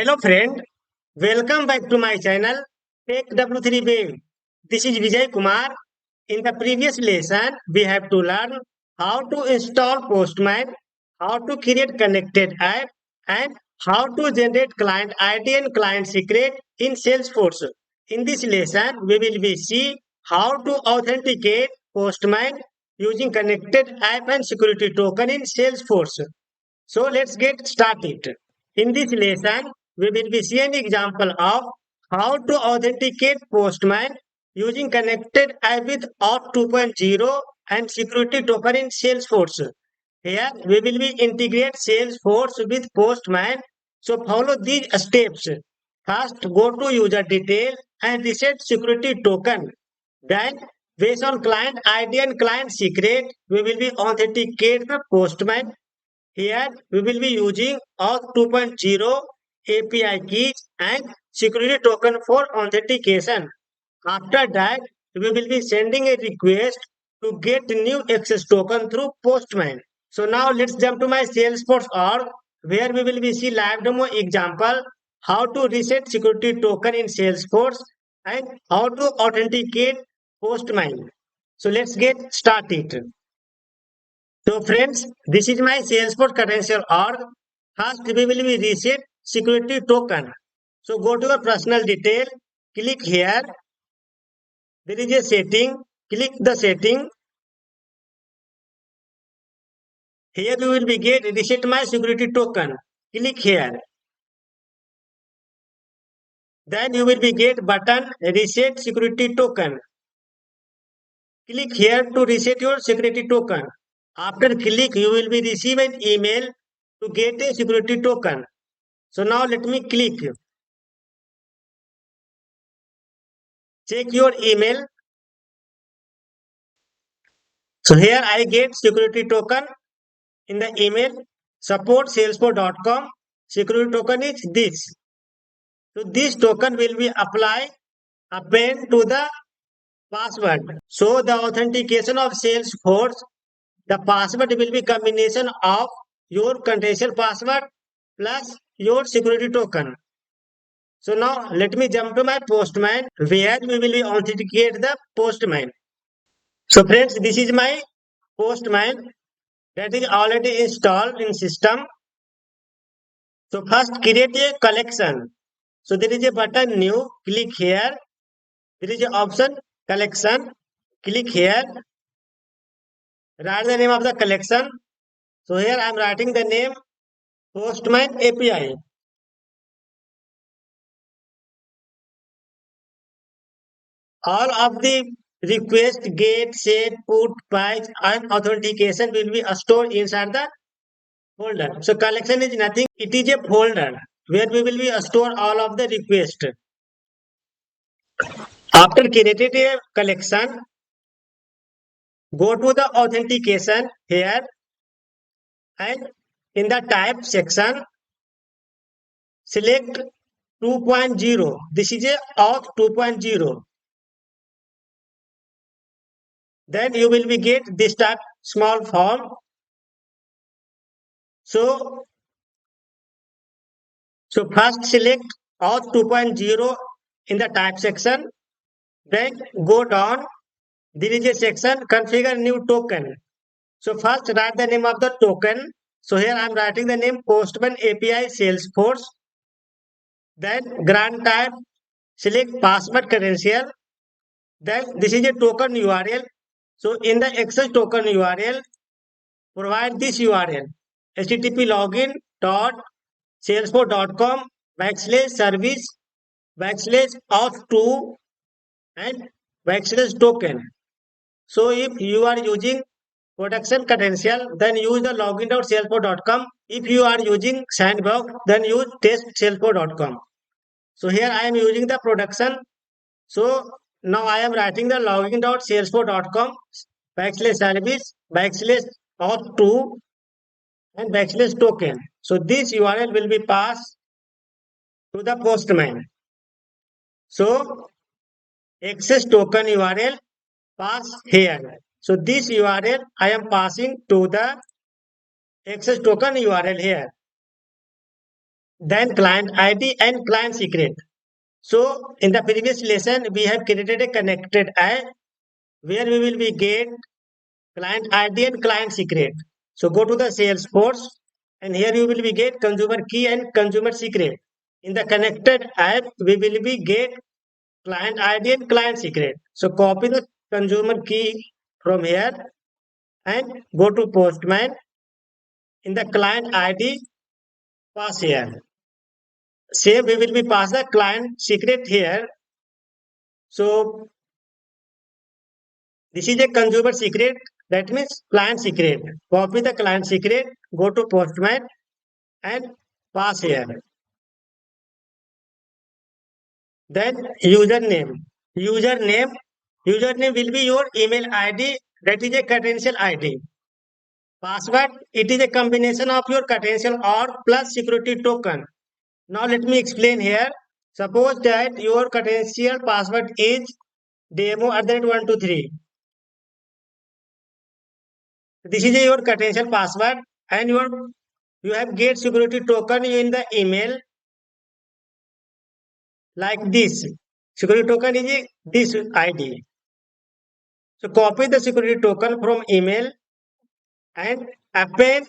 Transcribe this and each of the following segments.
Hello friend, welcome back to my channel Tech W3 Wave. This is Vijay Kumar. In the previous lesson, we have to learn how to install Postman, how to create connected app, and how to generate client ID and client secret in Salesforce. In this lesson, we will be see how to authenticate Postman using connected app and security token in Salesforce. So let's get started. In this lesson, we will be seeing an example of how to authenticate Postman using connected app with Auth 2.0 and security token in Salesforce. Here we will be integrate Salesforce with Postman. So follow these steps. First, go to user detail and reset security token. Then, based on client ID and client secret, we will be authenticate the Postman. Here we will be using Auth 2.0 API keys and security token for authentication. After that, we will be sending a request to get new access token through Postman. So now let's jump to my Salesforce org where we will be see live demo example how to reset security token in Salesforce and how to authenticate Postman. So let's get started. So friends, this is my Salesforce credential org. First, we will be reset security token. So go to your personal detail, click here. There is a setting. Click the setting. Here you will be get reset my security token. Click here. Then you will be get button reset security token. Click here to reset your security token. After click, you will be receive an email to get a security token. So now let me click. Check your email. So here I get security token in the email support salesforce.com. Security token is this. So this token will be append to the password. So the authentication of Salesforce, the password will be combination of your contextual password plus your security token. So now let me jump to my Postman where we will be authenticate the Postman. So friends, this is my Postman that is already installed in system. So first create a collection. So there is a button new, click here. There is an option collection, click here. Write the name of the collection. So here I am writing the name Postman API. All of the request, get, set, put, patch and authentication will be stored inside the folder. So collection is nothing. It is a folder where we will be store all of the request. After created a collection, go to the authentication here and in the type section, select 2.0. This is a Auth 2.0. Then you will be get this type small form. So first select Auth 2.0 in the type section. Then go down. There is a section configure new token. So first write the name of the token. So here I am writing the name Postman API Salesforce. Then grant type, select password credential. Then this is a token URL. So in the access token URL, provide this URL http login dot salesforce.com /service /auth2 and /token. So if you are using production credential, then use the login.salesforce.com. If you are using sandbox, then use testsalesforce.com. So here I am using the production. So now I am writing the login.salesforce.com /service /auth2 and /token. So this URL will be passed to the Postman. So access token URL pass here. So this URL I am passing to the access token URL here. then client ID and client secret. So in the previous lesson, we have created a connected app where we will be get client ID and client secret. So go to the Salesforce and here you will be get consumer key and consumer secret. In the connected app, we will be get client ID and client secret. So copy the consumer key from here and go to Postman. In the client ID, pass here. Say we will be pass the client secret here. So this is a consumer secret. That means client secret. Copy the client secret. Go to Postman and pass here. Then username. Username. Username will be your email ID. That is a credential ID. Password. It is a combination of your credential or plus security token. Now let me explain here. Suppose that your credential password is demo@123. This is your credential password and you have get security token in the email like this. Security token is this ID. So copy the security token from email and append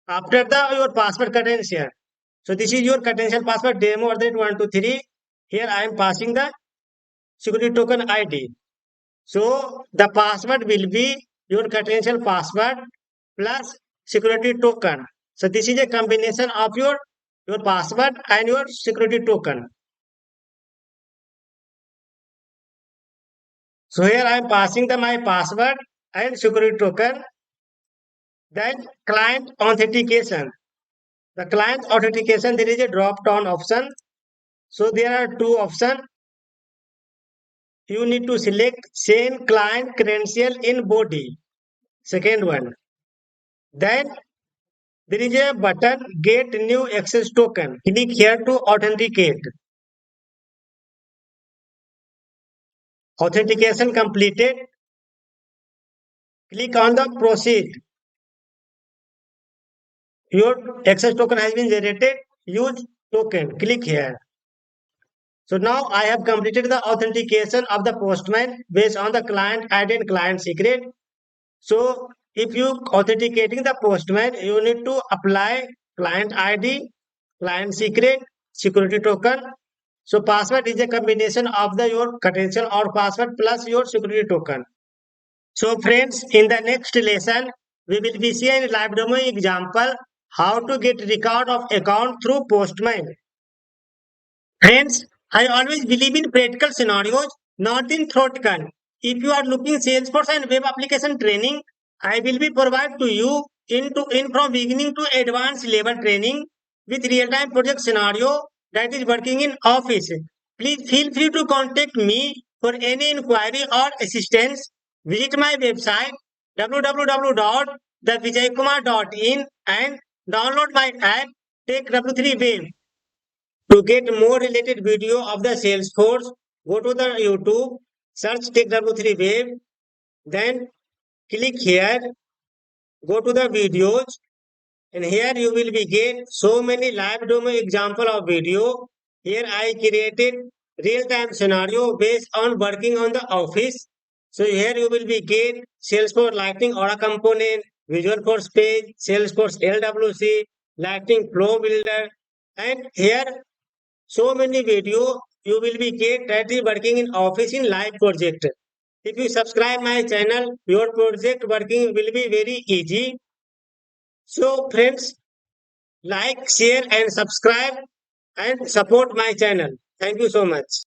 after the your password credential. So this is your credential password demo@123. Here I am passing the security token ID. So the password will be your credential password plus security token. So this is a combination of your password and your security token. So here I am passing my password and security token. Then client authentication. The client authentication, there is a drop down option. So there are two options. You need to select send client credential in body. Second one. Then there is a button get new access token. Click here to authenticate. Authentication completed. Click on the proceed. Your access token has been generated. Use token. Click here. So now I have completed the authentication of the Postman based on the client ID and client secret. So if you authenticating the Postman, you need to apply client ID, client secret, security token. So password is a combination of your credential or password plus your security token. So friends, in the next lesson, we will be seeing live demo example how to get record of account through Postman. Friends, I always believe in practical scenarios, not in theoretical. If you are looking Salesforce and web application training, I will be provide to you in from beginning to advanced level training with real-time project scenario that is working in office. Please feel free to contact me for any inquiry or assistance. Visit my website www.thevijaykumar.in and download my app Take W3 Web. To get more related video of the Salesforce, go to the YouTube, search TechW3 Web, then click here, go to the videos, and here you will be get so many live demo example of video. Here I created real-time scenario based on working on the office. So here you will be get Salesforce Lightning Aura component, Visual Force page, Salesforce LWC, Lightning Flow Builder, and here so many video you will be get that is working in office in live project. If you subscribe my channel, your project working will be very easy. So friends, like, share and subscribe and support my channel. Thank you so much.